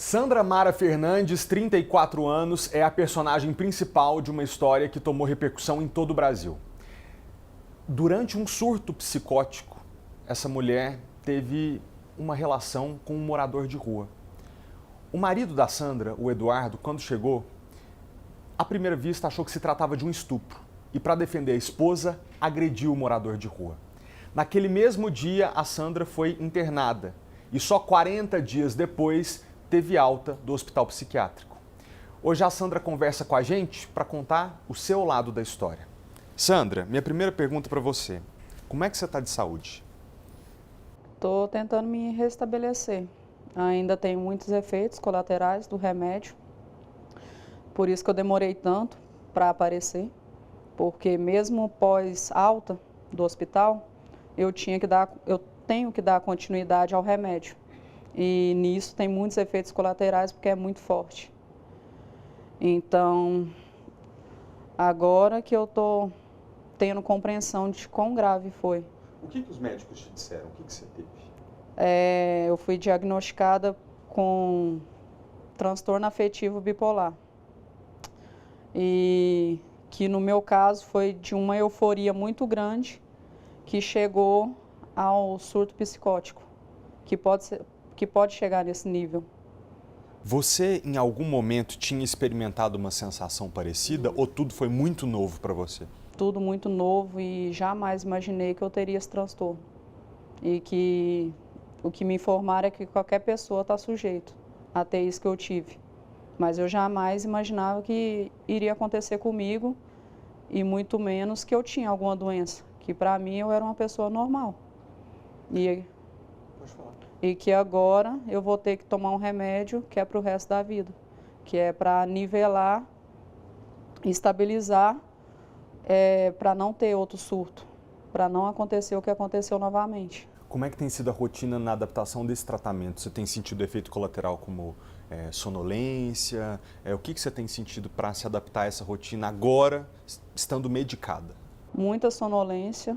Sandra Mara Fernandes, 34 anos, é a personagem principal de uma história que tomou repercussão em todo o Brasil. Durante um surto psicótico, essa mulher teve uma relação com um morador de rua. O marido da Sandra, o Eduardo, quando chegou, à primeira vista achou que se tratava de um estupro e, para defender a esposa, agrediu o morador de rua. Naquele mesmo dia, a Sandra foi internada e só 40 dias depois teve alta do hospital psiquiátrico. Hoje a Sandra conversa com a gente para contar o seu lado da história. Sandra, minha primeira pergunta para você: como é que você está de saúde? Estou tentando me restabelecer. Ainda tenho muitos efeitos colaterais do remédio, por isso que eu demorei tanto para aparecer, porque mesmo pós alta do hospital, eu tenho que dar continuidade ao remédio. E nisso tem muitos efeitos colaterais porque é muito forte. Então, agora que eu estou tendo compreensão de quão grave foi. O que os médicos te disseram? O que você teve? Eu fui diagnosticada com transtorno afetivo bipolar. E que no meu caso foi de uma euforia muito grande que chegou ao surto psicótico, que pode chegar nesse nível. Você, em algum momento, tinha experimentado uma sensação parecida ou tudo foi muito novo para você? Tudo muito novo e jamais imaginei que eu teria esse transtorno. E que o que me informaram é que qualquer pessoa está sujeito a ter isso que eu tive. Mas eu jamais imaginava que iria acontecer comigo e muito menos que eu tinha alguma doença, que para mim eu era uma pessoa normal. Pode falar. E que agora eu vou ter que tomar um remédio que é para o resto da vida, que é para nivelar, estabilizar, para não ter outro surto, para não acontecer o que aconteceu novamente. Como é que tem sido a rotina na adaptação desse tratamento? Você tem sentido efeito colateral como sonolência? O que você tem sentido para se adaptar a essa rotina agora, estando medicada? Muita sonolência,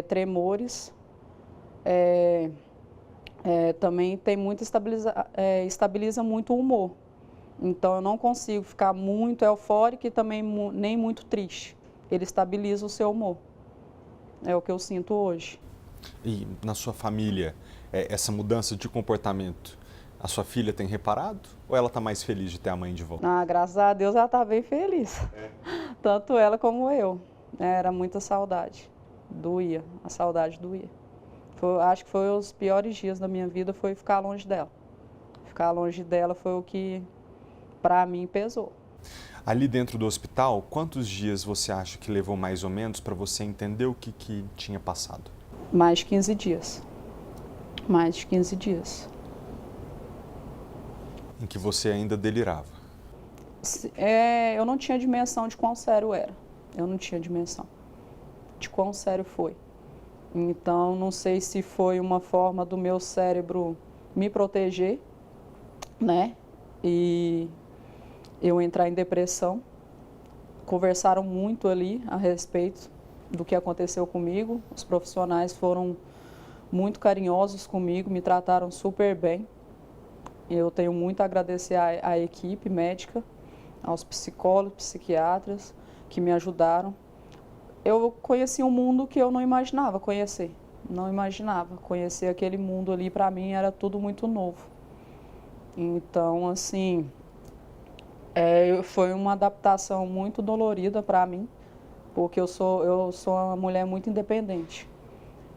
tremores, também tem muito estabiliza muito o humor. Então eu não consigo ficar muito eufórica e também nem muito triste. Ele estabiliza o seu humor. É o que eu sinto hoje. E na sua família, essa mudança de comportamento, a sua filha tem reparado? Ou ela está mais feliz de ter a mãe de volta? Ah, graças a Deus ela está bem feliz. Tanto ela como eu. Era muita saudade. Doía, a saudade doía. Acho que foi os piores dias da minha vida, foi ficar longe dela. Ficar longe dela foi o que, para mim, pesou. Ali dentro do hospital, quantos dias você acha que levou mais ou menos para você entender o que tinha passado? Mais de 15 dias. Mais de 15 dias. Em que você ainda delirava? Eu não tinha dimensão de quão sério era. Eu não tinha dimensão de quão sério foi. Então, não sei se foi uma forma do meu cérebro me proteger, né? E eu entrar em depressão. Conversaram muito ali a respeito do que aconteceu comigo. Os profissionais foram muito carinhosos comigo, me trataram super bem. Eu tenho muito a agradecer à equipe médica, aos psicólogos, psiquiatras que me ajudaram. Eu conheci um mundo que eu não imaginava conhecer. Não imaginava. Conhecer aquele mundo ali, para mim, era tudo muito novo. Então, assim, foi uma adaptação muito dolorida para mim, porque eu sou uma mulher muito independente.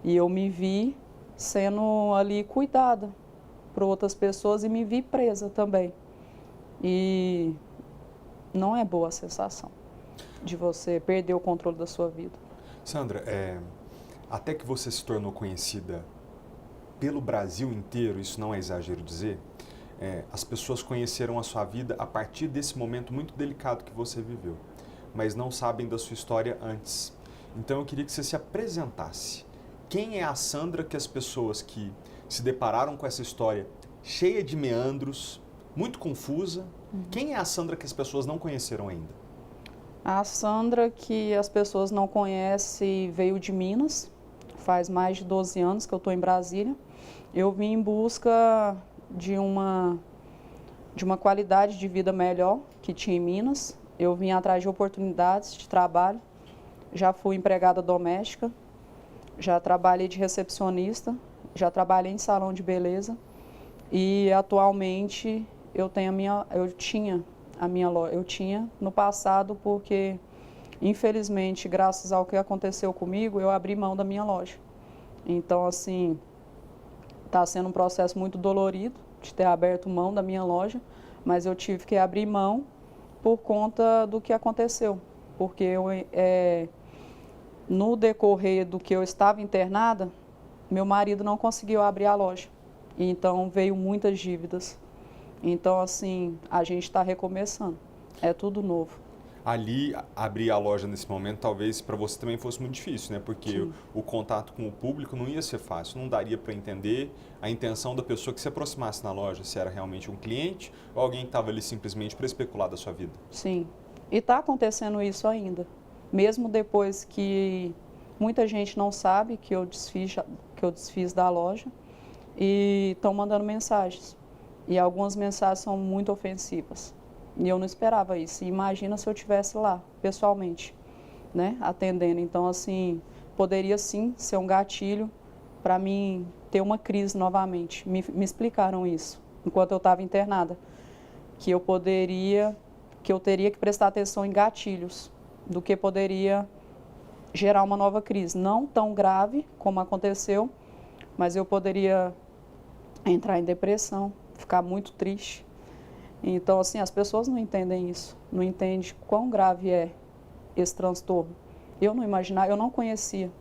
E eu me vi sendo ali cuidada por outras pessoas e me vi presa também. E não é boa a sensação de você perder o controle da sua vida. Sandra, até que você se tornou conhecida pelo Brasil inteiro, isso não é exagero dizer, as pessoas conheceram a sua vida a partir desse momento muito delicado que você viveu, mas não sabem da sua história antes. Então eu queria que você se apresentasse. Quem é a Sandra que as pessoas que se depararam com essa história cheia de meandros, muito confusa, quem é a Sandra que as pessoas não conheceram ainda? A Sandra, que as pessoas não conhecem, veio de Minas, faz mais de 12 anos que eu estou em Brasília. Eu vim em busca de uma de uma qualidade de vida melhor que tinha em Minas. Eu vim atrás de oportunidades de trabalho. Já fui empregada doméstica, já trabalhei de recepcionista, já trabalhei em salão de beleza e atualmente eu tinha no passado porque infelizmente, graças ao que aconteceu comigo, eu abri mão da minha loja. Então, assim, está sendo um processo muito dolorido de ter aberto mão da minha loja, mas eu tive que abrir mão por conta do que aconteceu. Porque no decorrer do que eu estava internada, meu marido não conseguiu abrir a loja. Então, veio muitas dívidas. Então, assim, a gente está recomeçando. É tudo novo. Ali, abrir a loja nesse momento, talvez para você também fosse muito difícil, né? Porque o contato com o público não ia ser fácil, não daria para entender a intenção da pessoa que se aproximasse na loja, se era realmente um cliente ou alguém que estava ali simplesmente para especular da sua vida. Sim, e está acontecendo isso ainda. Mesmo depois que muita gente não sabe que eu desfiz da loja e estão mandando mensagens. E algumas mensagens são muito ofensivas. E eu não esperava isso. E imagina se eu estivesse lá, pessoalmente, né, atendendo. Então, assim, poderia sim ser um gatilho para mim ter uma crise novamente. Me explicaram isso enquanto eu estava internada, que eu teria que prestar atenção em gatilhos do que poderia gerar uma nova crise. Não tão grave como aconteceu, mas eu poderia entrar em depressão, ficar muito triste. Então, assim, as pessoas não entendem isso, não entendem quão grave é esse transtorno. Eu não imaginava, eu não conhecia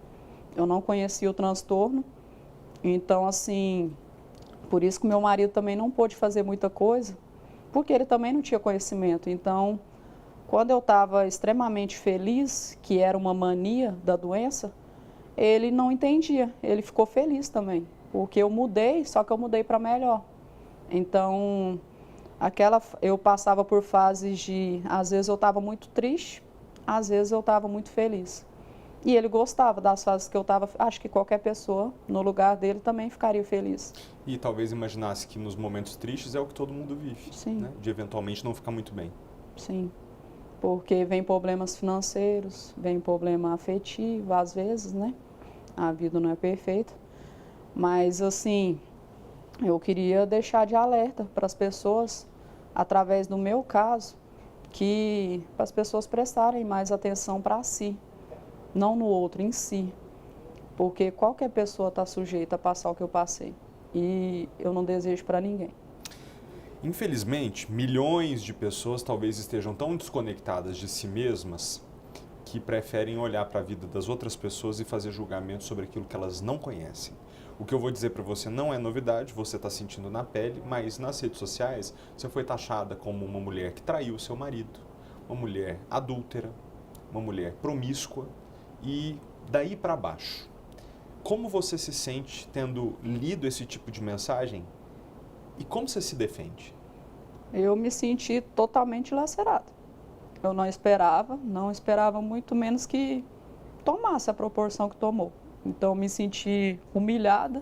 o transtorno. Então, assim, por isso que meu marido também não pôde fazer muita coisa, porque ele também não tinha conhecimento. Então, quando eu estava extremamente feliz, que era uma mania da doença, ele não entendia, ele ficou feliz também, porque eu mudei, só que eu mudei para melhor. Então, eu passava por fases de, às vezes eu estava muito triste, às vezes eu estava muito feliz. E ele gostava das fases que eu estava, acho que qualquer pessoa no lugar dele também ficaria feliz. E talvez imaginasse que nos momentos tristes é o que todo mundo vive, Sim. Né? De eventualmente não ficar muito bem. Sim, porque vem problemas financeiros, vem problema afetivo, às vezes, né? A vida não é perfeita, mas assim, eu queria deixar de alerta para as pessoas, através do meu caso, para as pessoas prestarem mais atenção para si, não no outro, em si. Porque qualquer pessoa está sujeita a passar o que eu passei. E eu não desejo para ninguém. Infelizmente, milhões de pessoas talvez estejam tão desconectadas de si mesmas que preferem olhar para a vida das outras pessoas e fazer julgamentos sobre aquilo que elas não conhecem. O que eu vou dizer para você não é novidade, você está sentindo na pele, mas nas redes sociais você foi taxada como uma mulher que traiu seu marido, uma mulher adúltera, uma mulher promíscua e daí para baixo. Como você se sente tendo lido esse tipo de mensagem e como você se defende? Eu me senti totalmente lacerada. Eu não esperava muito menos que tomasse a proporção que tomou. Então, eu me senti humilhada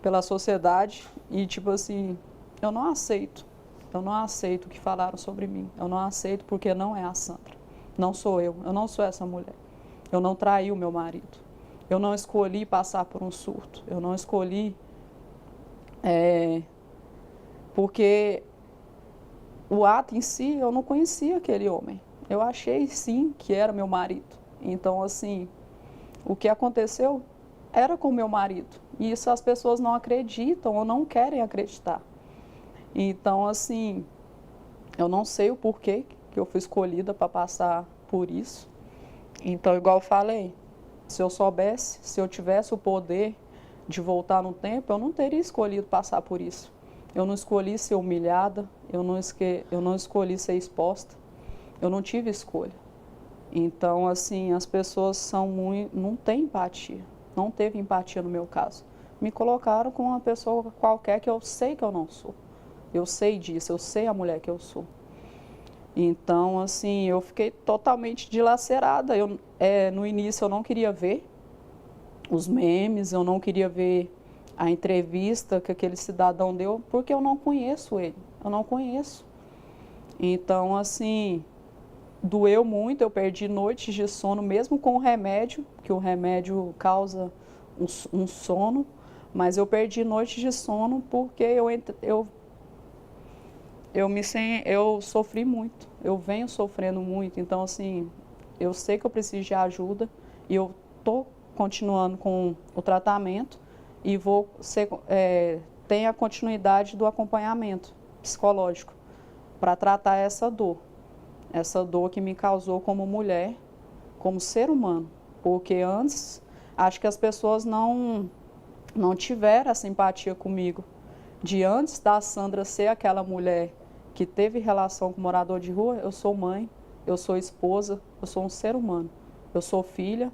pela sociedade e, tipo assim, eu não aceito o que falaram sobre mim. Eu não aceito porque não é a Sandra. Não sou eu não sou essa mulher. Eu não traí o meu marido. Eu não escolhi passar por um surto. Eu não escolhi porque o ato em si, eu não conhecia aquele homem. Eu achei, sim, que era meu marido. Então, assim, o que aconteceu era com meu marido. E isso as pessoas não acreditam ou não querem acreditar. Então, assim, eu não sei o porquê que eu fui escolhida para passar por isso. Então, igual eu falei, se eu soubesse, se eu tivesse o poder de voltar no tempo, eu não teria escolhido passar por isso. Eu não escolhi ser humilhada, eu não escolhi ser exposta, eu não tive escolha. Então, assim, as pessoas não têm empatia, não teve empatia no meu caso. Me colocaram com uma pessoa qualquer que eu sei que eu não sou. Eu sei disso, eu sei a mulher que eu sou. Então, assim, eu fiquei totalmente dilacerada. No início eu não queria ver os memes, eu não queria ver a entrevista que aquele cidadão deu, porque eu não conheço ele, eu não conheço. Então, assim, doeu muito, eu perdi noites de sono, mesmo com o remédio, que o remédio causa um sono, mas eu perdi noites de sono porque eu sofri muito, eu venho sofrendo muito, então assim, eu sei que eu preciso de ajuda e eu estou continuando com o tratamento e tem a continuidade do acompanhamento psicológico para tratar essa dor que me causou como mulher, como ser humano, porque antes acho que as pessoas não tiveram essa empatia comigo, de antes da Sandra ser aquela mulher que teve relação com morador de rua, eu sou mãe, eu sou esposa, eu sou um ser humano, eu sou filha,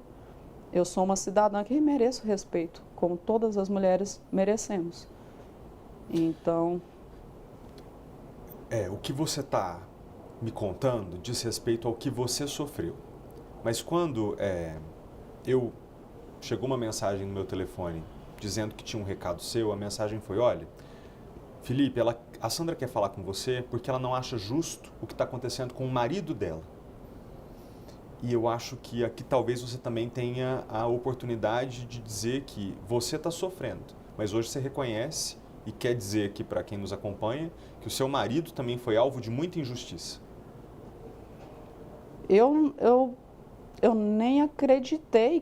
eu sou uma cidadã que mereço respeito, como todas as mulheres merecemos. Então... O que você está me contando diz respeito ao que você sofreu. Mas quando chegou uma mensagem no meu telefone dizendo que tinha um recado seu, a mensagem foi: olha, Felipe, a Sandra quer falar com você porque ela não acha justo o que está acontecendo com o marido dela. E eu acho que aqui talvez você também tenha a oportunidade de dizer que você está sofrendo, mas hoje você reconhece e quer dizer aqui para quem nos acompanha que o seu marido também foi alvo de muita injustiça. Eu nem acreditei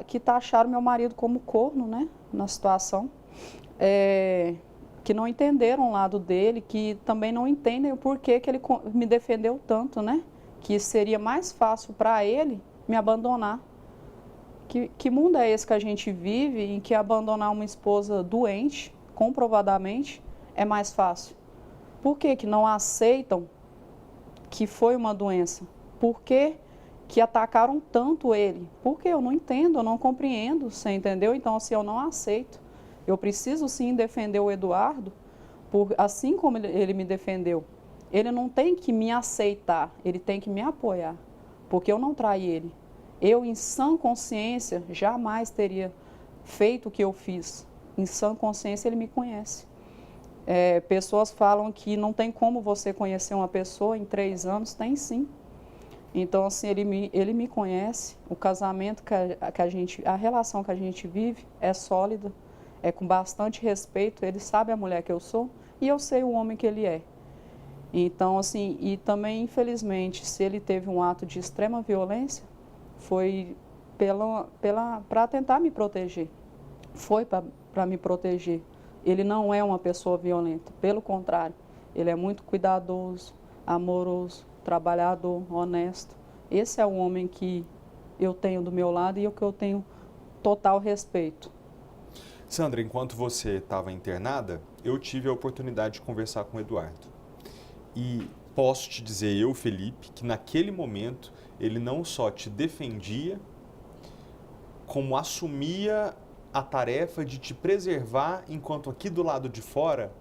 que taxaram meu marido como corno, né, na situação. Que não entenderam o lado dele, que também não entendem o porquê que ele me defendeu tanto, né? Que seria mais fácil para ele me abandonar. Que mundo é esse que a gente vive em que abandonar uma esposa doente, comprovadamente, é mais fácil? Por que não aceitam que foi uma doença? Por que atacaram tanto ele? Porque eu não entendo, eu não compreendo, você entendeu? Então, assim, eu não aceito. Eu preciso sim defender o Eduardo, assim como ele me defendeu. Ele não tem que me aceitar, ele tem que me apoiar, porque eu não traí ele. Eu, em sã consciência, jamais teria feito o que eu fiz. Em sã consciência, ele me conhece. Pessoas falam que não tem como você conhecer uma pessoa em 3 anos, tem sim. Então, assim, ele me conhece, o casamento a relação que a gente vive é sólida, é com bastante respeito, ele sabe a mulher que eu sou e eu sei o homem que ele é. Então, assim, e também, infelizmente, se ele teve um ato de extrema violência, foi para tentar me proteger, foi para me proteger. Ele não é uma pessoa violenta, pelo contrário, ele é muito cuidadoso, amoroso, trabalhador, honesto. Esse é o homem que eu tenho do meu lado e o que eu tenho total respeito. Sandra, enquanto você estava internada, eu tive a oportunidade de conversar com o Eduardo. E posso te dizer, eu, Felipe, que naquele momento ele não só te defendia, como assumia a tarefa de te preservar, enquanto aqui do lado de fora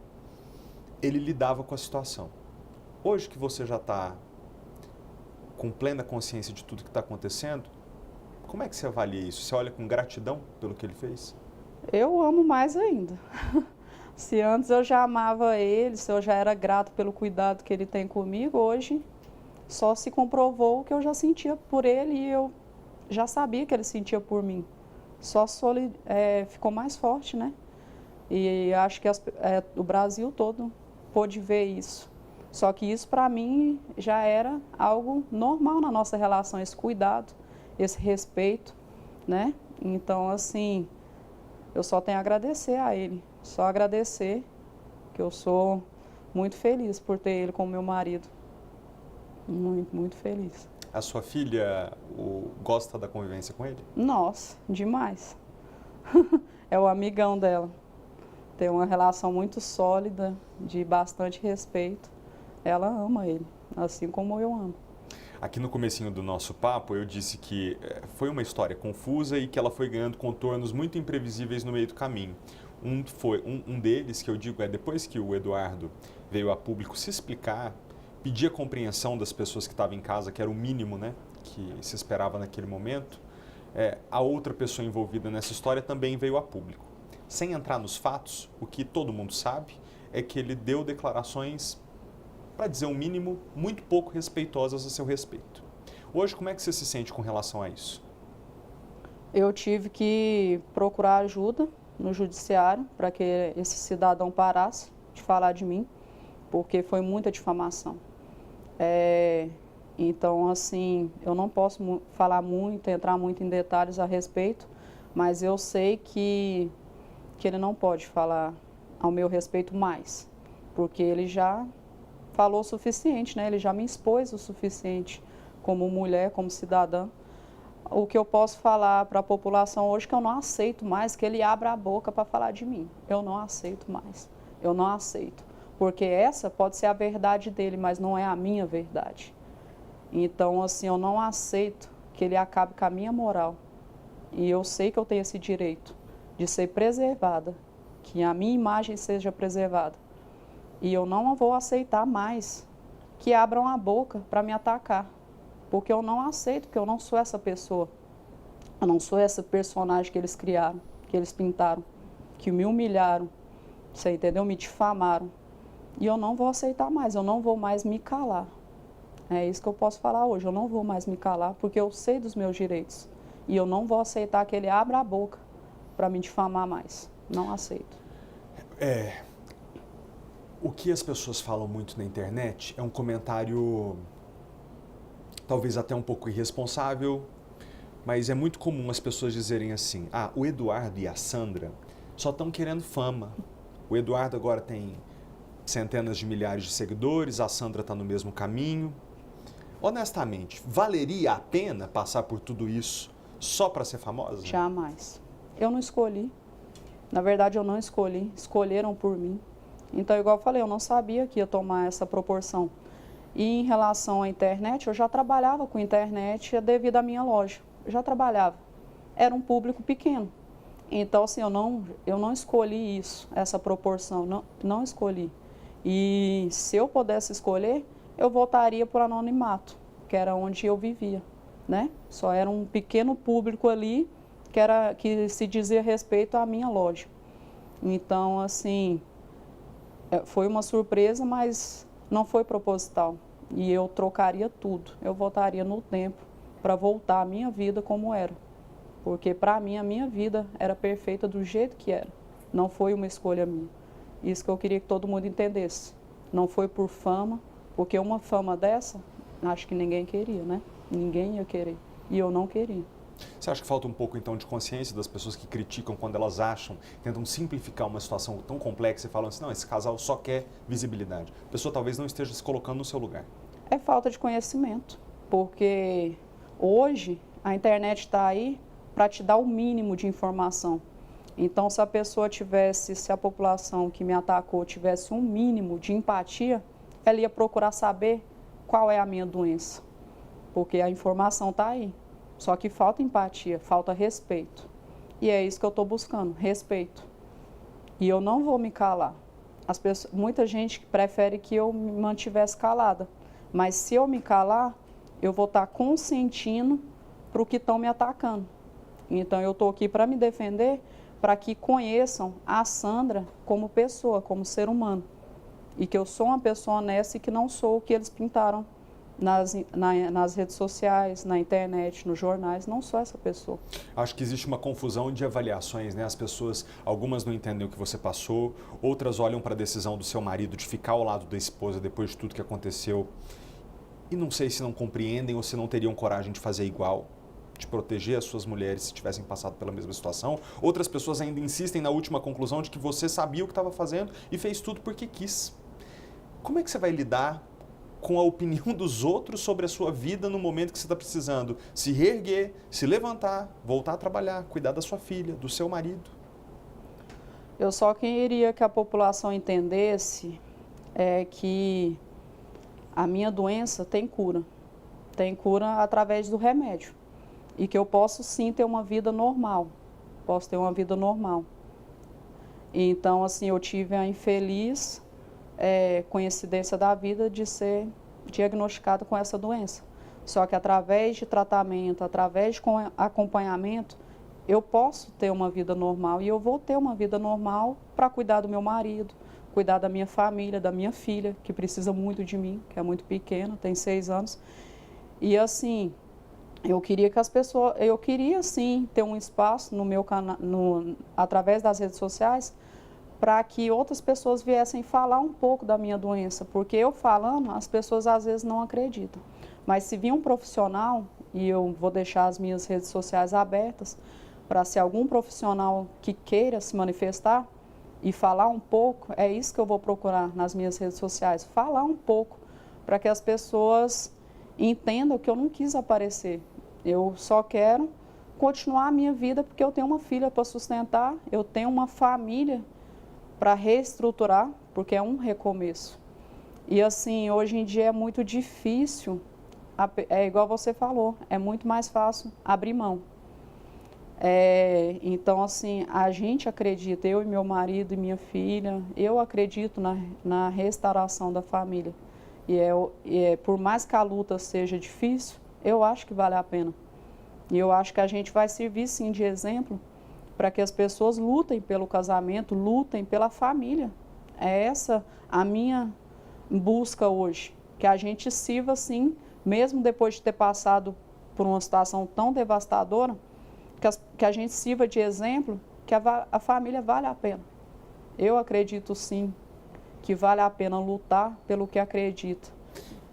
ele lidava com a situação. Hoje que você já está com plena consciência de tudo que está acontecendo, como é que você avalia isso? Você olha com gratidão pelo que ele fez? Eu amo mais ainda. Se antes eu já amava ele, se eu já era grato pelo cuidado que ele tem comigo, hoje só se comprovou o que eu já sentia por ele e eu já sabia que ele sentia por mim. Só ficou mais forte, né? E acho que o Brasil todo pôde ver isso. Só que isso para mim já era algo normal na nossa relação, esse cuidado, esse respeito, né? Então, assim, eu só tenho a agradecer a ele, só agradecer, que eu sou muito feliz por ter ele como meu marido. Muito, muito feliz. A sua filha gosta da convivência com ele? Nossa, demais. É o amigão dela. Tem uma relação muito sólida, de bastante respeito. Ela ama ele, assim como eu amo. Aqui no comecinho do nosso papo, eu disse que foi uma história confusa e que ela foi ganhando contornos muito imprevisíveis no meio do caminho. Um deles, que eu digo, depois que o Eduardo veio a público se explicar, pedir a compreensão das pessoas que estavam em casa, que era o mínimo, né, que se esperava naquele momento, a outra pessoa envolvida nessa história também veio a público. sem entrar nos fatos, o que todo mundo sabe é que ele deu declarações, para dizer o mínimo, muito pouco respeitosas a seu respeito. Hoje, como é que você se sente com relação a isso? Eu tive que procurar ajuda no judiciário para que esse cidadão parasse de falar de mim, porque foi muita difamação. Então, assim, eu não posso falar muito, entrar muito em detalhes a respeito, mas eu sei que ele não pode falar ao meu respeito mais, porque ele já falou o suficiente, né? Ele já me expôs o suficiente como mulher, como cidadã. O que eu posso falar para a população hoje é que eu não aceito mais que ele abra a boca para falar de mim. Eu não aceito mais. Eu não aceito. Porque essa pode ser a verdade dele, mas não é a minha verdade. Então, assim, eu não aceito que ele acabe com a minha moral. E eu sei que eu tenho esse direito de ser preservada, que a minha imagem seja preservada. E eu não vou aceitar mais que abram a boca para me atacar. Porque eu não aceito, porque eu não sou essa pessoa. Eu não sou essa personagem que eles criaram, que eles pintaram, que me humilharam, você entendeu? Me difamaram. E eu não vou aceitar mais, eu não vou mais me calar. É isso que eu posso falar hoje, eu não vou mais me calar, porque eu sei dos meus direitos. E eu não vou aceitar que ele abra a boca para me difamar mais. Não aceito. O que as pessoas falam muito na internet é um comentário talvez até um pouco irresponsável, mas é muito comum as pessoas dizerem assim: ah, o Eduardo e a Sandra só estão querendo fama. O Eduardo agora tem centenas de milhares de seguidores, a Sandra está no mesmo caminho. Honestamente, valeria a pena passar por tudo isso só para ser famosa? Jamais. Eu não escolhi. Na verdade, eu não escolhi. Escolheram por mim. Então, igual eu falei, eu não sabia que ia tomar essa proporção. E em relação à internet, eu já trabalhava com internet devido à minha loja. Eu já trabalhava. Era um público pequeno. Então, assim, eu não escolhi isso, essa proporção, não escolhi. E se eu pudesse escolher, eu voltaria para o anonimato, que era onde eu vivia, né? Só era um pequeno público ali que se dizia respeito à minha loja. Então, assim, foi uma surpresa, mas não foi proposital. E eu trocaria tudo. Eu voltaria no tempo para voltar à minha vida como era. Porque para mim a minha vida era perfeita do jeito que era. Não foi uma escolha minha. Isso que eu queria que todo mundo entendesse. Não foi por fama, porque uma fama dessa, acho que ninguém queria, né? Ninguém ia querer. E eu não queria. Você acha que falta um pouco, então, de consciência das pessoas que criticam quando elas acham, tentam simplificar uma situação tão complexa e falam assim: não, esse casal só quer visibilidade. A pessoa talvez não esteja se colocando no seu lugar. É falta de conhecimento, porque hoje a internet está aí para te dar o mínimo de informação. Então, se a pessoa tivesse, se a população que me atacou tivesse um mínimo de empatia, ela ia procurar saber qual é a minha doença, porque a informação está aí. Só que falta empatia, falta respeito. E é isso que eu estou buscando, respeito. E eu não vou me calar. Muita gente prefere que eu me mantivesse calada. Mas se eu me calar, eu vou estar consentindo para o que estão me atacando. Então eu estou aqui para me defender, para que conheçam a Sandra como pessoa, como ser humano. E que eu sou uma pessoa honesta e que não sou o que eles pintaram nas redes sociais, na internet, nos jornais. Não sou essa pessoa. Acho que existe uma confusão de avaliações, né? As pessoas, algumas não entendem o que você passou, outras olham para a decisão do seu marido de ficar ao lado da esposa depois de tudo que aconteceu e não sei se não compreendem ou se não teriam coragem de fazer igual, de proteger as suas mulheres se tivessem passado pela mesma situação. Outras pessoas ainda insistem na última conclusão de que você sabia o que estava fazendo e fez tudo porque quis. Como é que você vai lidar com a opinião dos outros sobre a sua vida no momento que você está precisando se reerguer, se levantar, voltar a trabalhar, cuidar da sua filha, do seu marido? Eu só queria que a população entendesse que a minha doença tem cura. Tem cura através do remédio. E que eu posso sim ter uma vida normal. Posso ter uma vida normal. Então, assim, eu tive a infeliz coincidência da vida de ser diagnosticada com essa doença. Só que através de tratamento, através de acompanhamento, eu posso ter uma vida normal e eu vou ter uma vida normal para cuidar do meu marido, cuidar da minha família, da minha filha, que precisa muito de mim, que é muito pequena, tem 6 anos. E assim, eu queria sim ter um espaço no meu canal, através das redes sociais, para que outras pessoas viessem falar um pouco da minha doença, porque eu falando, as pessoas às vezes não acreditam. Mas se vir um profissional, e eu vou deixar as minhas redes sociais abertas, para se algum profissional que queira se manifestar e falar um pouco, é isso que eu vou procurar nas minhas redes sociais, falar um pouco, para que as pessoas entendam que eu não quis aparecer. Eu só quero continuar a minha vida porque eu tenho uma filha para sustentar, eu tenho uma família para reestruturar, porque é um recomeço. E assim, hoje em dia é muito difícil, é igual você falou, é muito mais fácil abrir mão. Então assim, a gente acredita, eu e meu marido e minha filha, eu acredito na restauração da família. Por mais que a luta seja difícil, eu acho que vale a pena. E eu acho que a gente vai servir sim de exemplo para que as pessoas lutem pelo casamento, lutem pela família. É essa a minha busca hoje, que a gente sirva sim, mesmo depois de ter passado por uma situação tão devastadora, que a gente sirva de exemplo, que a família vale a pena. Eu acredito sim que vale a pena lutar pelo que acredita.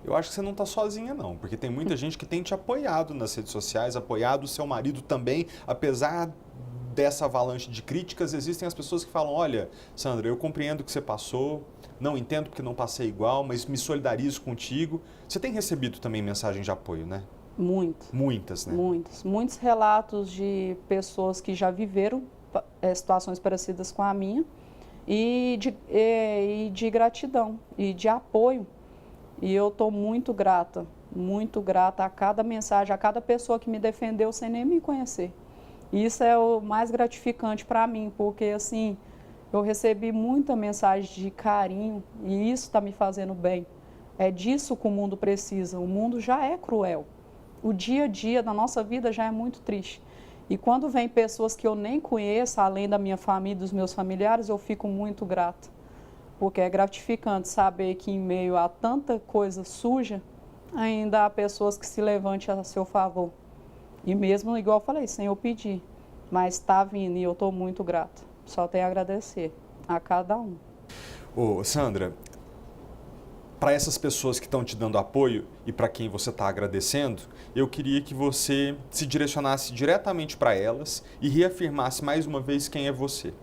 Eu acho que você não está sozinha não, porque tem muita gente que tem te apoiado nas redes sociais, apoiado o seu marido também, apesar dessa avalanche de críticas, existem as pessoas que falam, olha, Sandra, eu compreendo o que você passou, não entendo porque não passei igual, mas me solidarizo contigo. Você tem recebido também mensagens de apoio, né? Muito. Muitas, né? Muitos relatos de pessoas que já viveram situações parecidas com a minha e de gratidão e de apoio. E eu estou muito grata a cada mensagem, a cada pessoa que me defendeu sem nem me conhecer. Isso é o mais gratificante para mim, porque assim, eu recebi muita mensagem de carinho e isso está me fazendo bem. É disso que o mundo precisa. O mundo já é cruel. O dia a dia da nossa vida já é muito triste. E quando vem pessoas que eu nem conheço, além da minha família e dos meus familiares, eu fico muito grata. Porque é gratificante saber que em meio a tanta coisa suja, ainda há pessoas que se levantem a seu favor. E mesmo, igual eu falei, sem eu pedir, mas está vindo e eu estou muito grata. Só tenho a agradecer a cada um. Ô, Sandra, para essas pessoas que estão te dando apoio e para quem você está agradecendo, eu queria que você se direcionasse diretamente para elas e reafirmasse mais uma vez quem é você.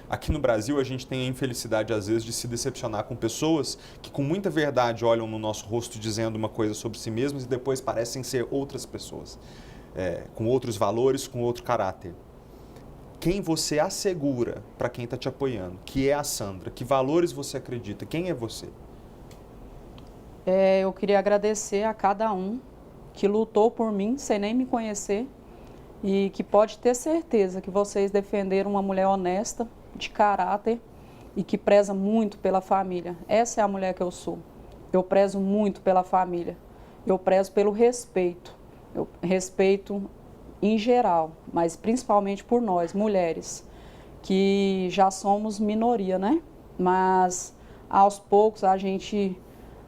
Aqui no Brasil, a gente tem a infelicidade, às vezes, de se decepcionar com pessoas que com muita verdade olham no nosso rosto dizendo uma coisa sobre si mesmas e depois parecem ser outras pessoas. Com outros valores, com outro caráter. Quem você assegura para quem está te apoiando, que é a Sandra, que valores você acredita, quem é você? Eu queria agradecer a cada um que lutou por mim, sem nem me conhecer, e que pode ter certeza que vocês defenderam uma mulher honesta, de caráter e que preza muito pela família. Essa é a mulher que eu sou. Eu prezo muito pela família. Eu prezo pelo respeito. Eu respeito em geral, mas principalmente por nós, mulheres, que já somos minoria, né? Mas aos poucos a gente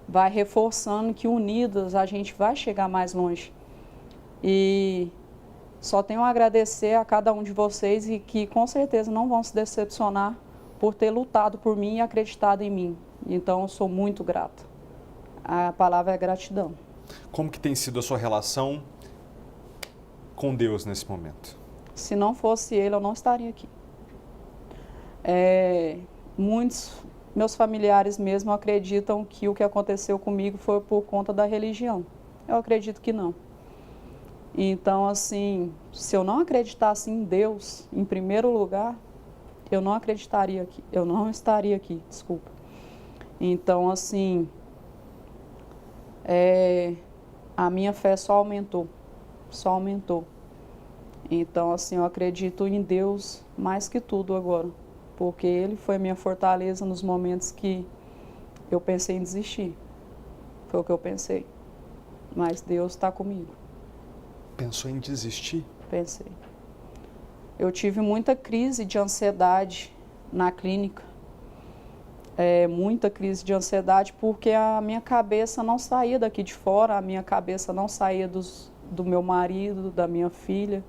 vai reforçando que unidas a gente vai chegar mais longe. E só tenho a agradecer a cada um de vocês e que com certeza não vão se decepcionar por ter lutado por mim e acreditado em mim. Então eu sou muito grata. A palavra é gratidão. Como que tem sido a sua relação com Deus nesse momento? Se não fosse Ele, eu não estaria aqui. Muitos meus familiares mesmo acreditam que o que aconteceu comigo foi por conta da religião. Eu acredito que não. Então, assim, se eu não acreditasse em Deus, em primeiro lugar, eu não acreditaria aqui, eu não estaria aqui, desculpa. Então, assim, a minha fé só aumentou. Então, assim, eu acredito em Deus mais que tudo agora, porque Ele foi a minha fortaleza nos momentos que eu pensei em desistir. Foi o que eu pensei. Mas Deus está comigo. Pensou em desistir? Pensei. eu tive muita crise de ansiedade na clínica. Muita crise de ansiedade porque a minha cabeça não saía daqui de fora, a minha cabeça não saía do meu marido, da minha filha.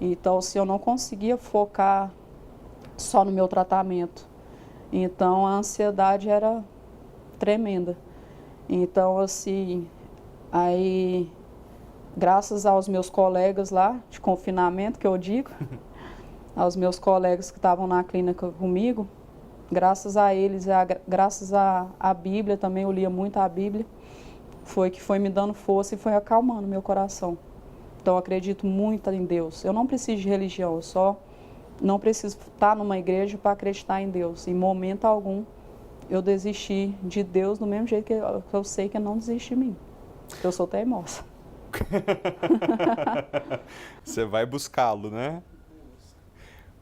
Então, assim, eu não conseguia focar só no meu tratamento. Então, a ansiedade era tremenda. Então, assim, aí, graças aos meus colegas lá, de confinamento, que eu digo, aos meus colegas que estavam na clínica comigo, graças a eles, graças à Bíblia também, eu lia muito a Bíblia, foi que foi me dando força e foi acalmando meu coração. Então, eu acredito muito em Deus. Eu não preciso de religião, eu só não preciso estar numa igreja para acreditar em Deus. Em momento algum, eu desisti de Deus do mesmo jeito que eu sei que Ele não desiste de mim. Eu sou teimosa. Você vai buscá-lo, né?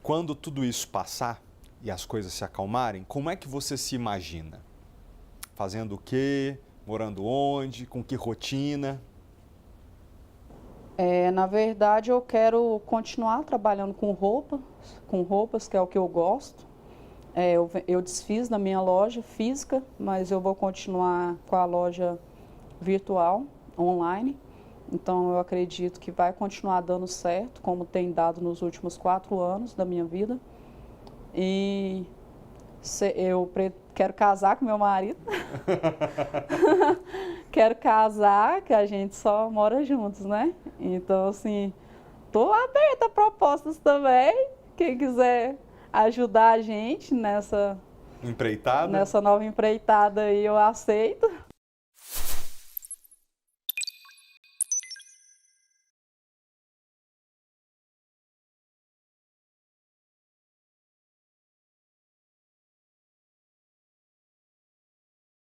Quando tudo isso passar e as coisas se acalmarem, como é que você se imagina? Fazendo o quê? Morando onde? Com que rotina? Na verdade, eu quero continuar trabalhando com roupas, que é o que eu gosto. Eu desfiz da minha loja física, mas eu vou continuar com a loja virtual, online. Então, eu acredito que vai continuar dando certo, como tem dado nos últimos 4 anos da minha vida. E eu quero casar com meu marido. Quero casar, que a gente só mora juntos, né? Então, assim, tô aberta a propostas também. Quem quiser ajudar a gente nessa empreitada, nessa nova empreitada aí, eu aceito.